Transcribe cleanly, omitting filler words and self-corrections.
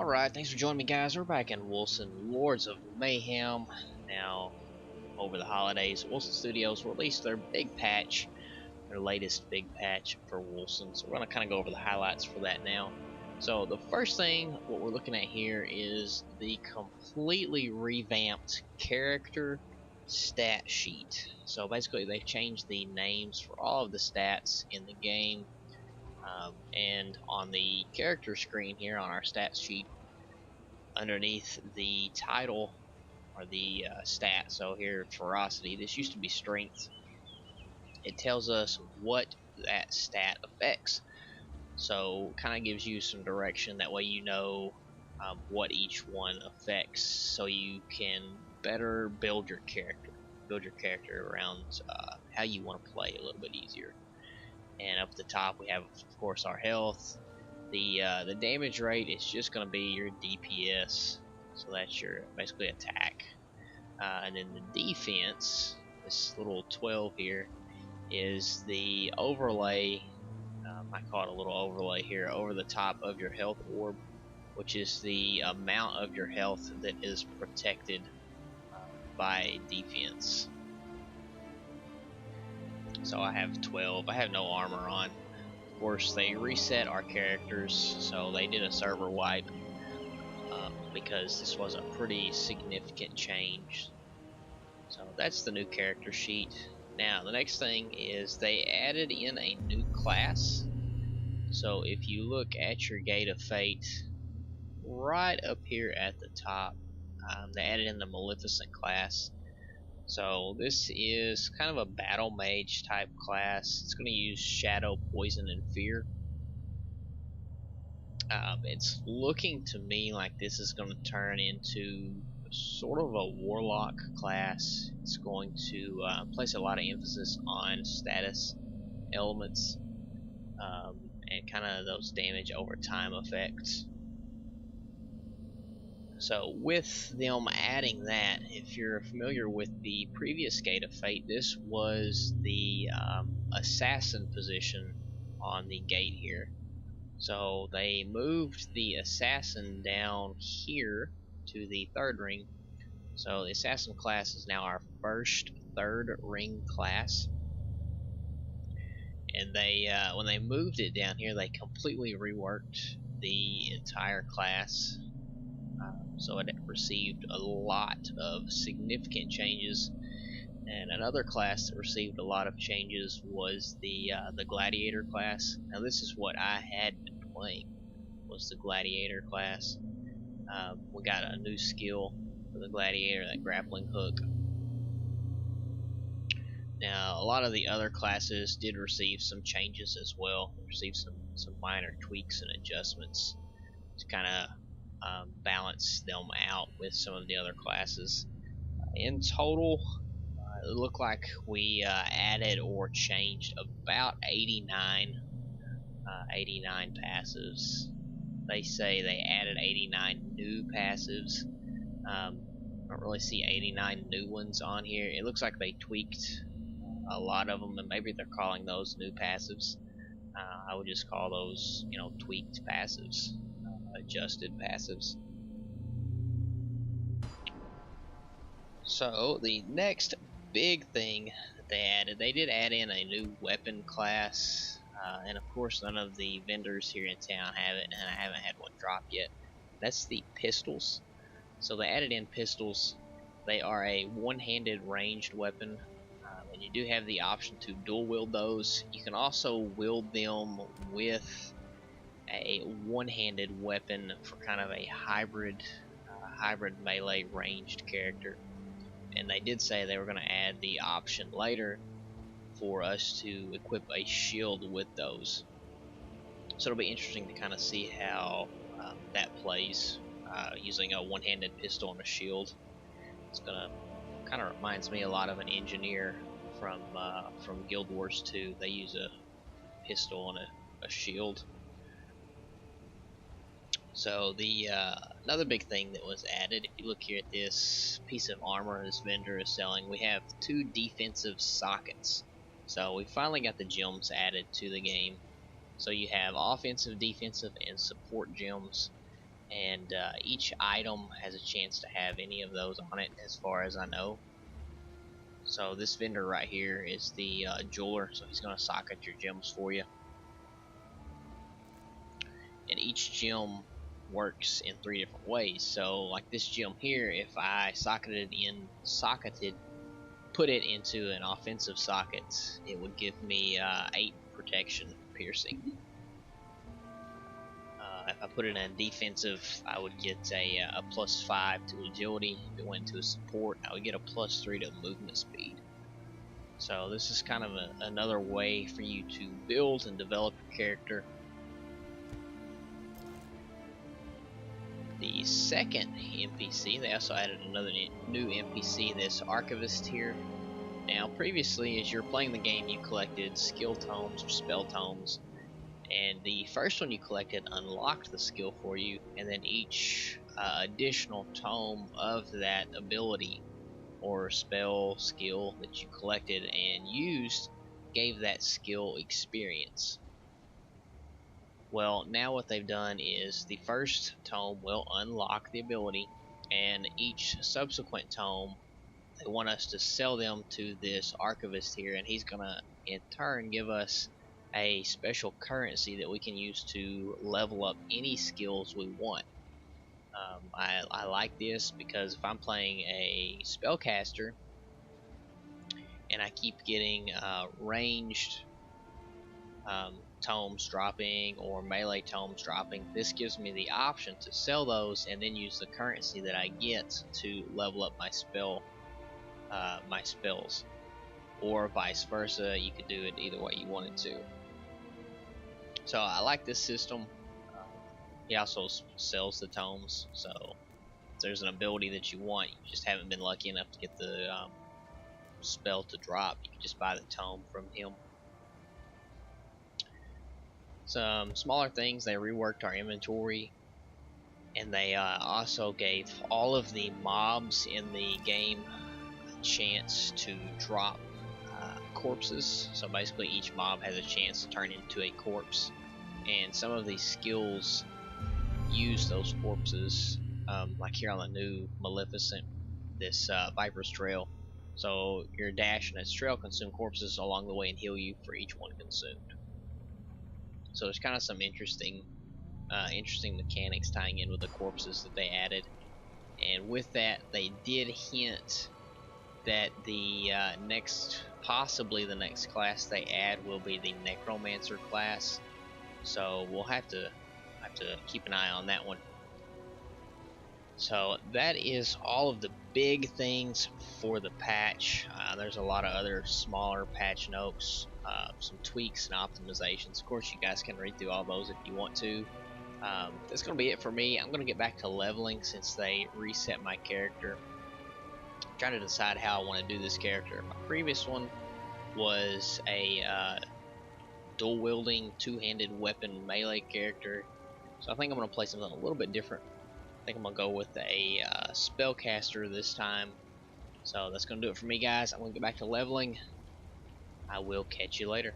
Alright, thanks for joining me, guys. We're back in Wolcen, Lords of Mayhem. Now, over the holidays, Wolcen Studios released their big patch, their latest big patch for Wolcen. So we're going to kind of go over the highlights for that now. So the first thing, what we're looking at here is the completely revamped character stat sheet. So basically, they've changed the names for all of the stats in the game. And on the character screen here on our stats sheet, underneath the title or the stat, so here ferocity, this used to be strength, it tells us what that stat affects. So kind of gives you some direction, that way you know what each one affects, so you can better build your character around how you want to play a little bit easier. And up at the top we have, of course, our health. The damage rate is just going to be your DPS, so that's your basically attack. And then the defense, this little 12 here, is the overlay. I call it a little overlay here over the top of your health orb, which is the amount of your health that is protected by defense. So I have 12. I have no armor on. Of course, they reset our characters, so they did a server wipe because this was a pretty significant change. So that's the new character sheet. Now the next thing is they added in a new class. So if you look at your Gate of Fate, right up here at the top, they added in the Maleficent class. So this is kind of a battle mage type class. It's going to use shadow, poison, and fear. It's looking to me like this is going to turn into sort of a warlock class. It's going to place a lot of emphasis on status elements and kind of those damage over time effects. So with them adding that, if you're familiar with the previous Gate of Fate, this was the assassin position on the gate here. So they moved the assassin down here to the third ring. So the assassin class is now our first third ring class. And they, when they moved it down here, they completely reworked the entire class. So it received a lot of significant changes. And another class that received a lot of changes was the gladiator class. Now this is what I had been playing, was the gladiator class. We got a new skill for the gladiator, that grappling hook. Now a lot of the other classes did receive some changes as well. They received some minor tweaks and adjustments to kind of balance them out with some of the other classes. In total, it looked like we added or changed about 89 passives. They say they added 89 new passives. I don't really see 89 new ones on here. It looks like they tweaked a lot of them, and maybe they're calling those new passives. I would just call those, tweaked passives, adjusted passives. So the next big thing that they did add in a new weapon class, and of course none of the vendors here in town have it, and I haven't had one drop yet. That's the pistols. So they added in pistols. They are a one-handed ranged weapon, and you do have the option to dual wield those. You can also wield them with a one-handed weapon for kind of a hybrid melee ranged character. And they did say they were going to add the option later for us to equip a shield with those. So it'll be interesting to kind of see how that plays, using a one-handed pistol and a shield. It's gonna kind of reminds me a lot of an engineer from Guild Wars 2. They use a pistol and a shield. So the another big thing that was added, if you look here at this piece of armor this vendor is selling, we have 2 defensive sockets. So we finally got the gems added to the game. So you have offensive, defensive, and support gems. and each item has a chance to have any of those on it, as far as I know. So this vendor right here is the jeweler, so he's going to socket your gems for you. And each gem works in 3 different ways. So like this gem here, if I put it into an offensive socket, it would give me 8 protection piercing. If I put it in defensive, I would get a +5 to agility. If it went into a support, I would get a +3 to movement speed. So this is kind of another way for you to build and develop your character. The second NPC, they also added another new NPC, this archivist here. Now previously, as you're playing the game, you collected skill tomes or spell tomes, and the first one you collected unlocked the skill for you, and then each additional tome of that ability or spell skill that you collected and used gave that skill experience. Well, now what they've done is the first tome will unlock the ability, and each subsequent tome, they want us to sell them to this archivist here, and he's gonna in turn give us a special currency that we can use to level up any skills we want. I like this because if I'm playing a spellcaster and I keep getting ranged tomes dropping or melee tomes dropping, this gives me the option to sell those and then use the currency that I get to level up my spells, or vice versa. You could do it either way you wanted to. So I like this system. He also sells the tomes, so if there's an ability that you want, you just haven't been lucky enough to get the spell to drop, you can just buy the tome from him. Some smaller things, they reworked our inventory, and they also gave all of the mobs in the game a chance to drop corpses. So basically each mob has a chance to turn into a corpse, and some of these skills use those corpses, like here on the new Maleficent, this Viper's Trail. So your dash and its trail consume corpses along the way and heal you for each one consumed. So there's kind of some interesting mechanics tying in with the corpses that they added. And with that, they did hint that the possibly the next class they add will be the Necromancer class. So we'll have to keep an eye on that one. So that is all of the big things for the patch. There's a lot of other smaller patch notes, some tweaks and optimizations. Of course, you guys can read through all those if you want to. That's going to be it for me. I'm going to get back to leveling since they reset my character. I'm trying to decide how I want to do this character. My previous one was a dual-wielding, two-handed weapon melee character. So I think I'm going to play something a little bit different. I think I'm going to go with a spellcaster this time. So that's going to do it for me, guys. I'm going to get back to leveling. I will catch you later.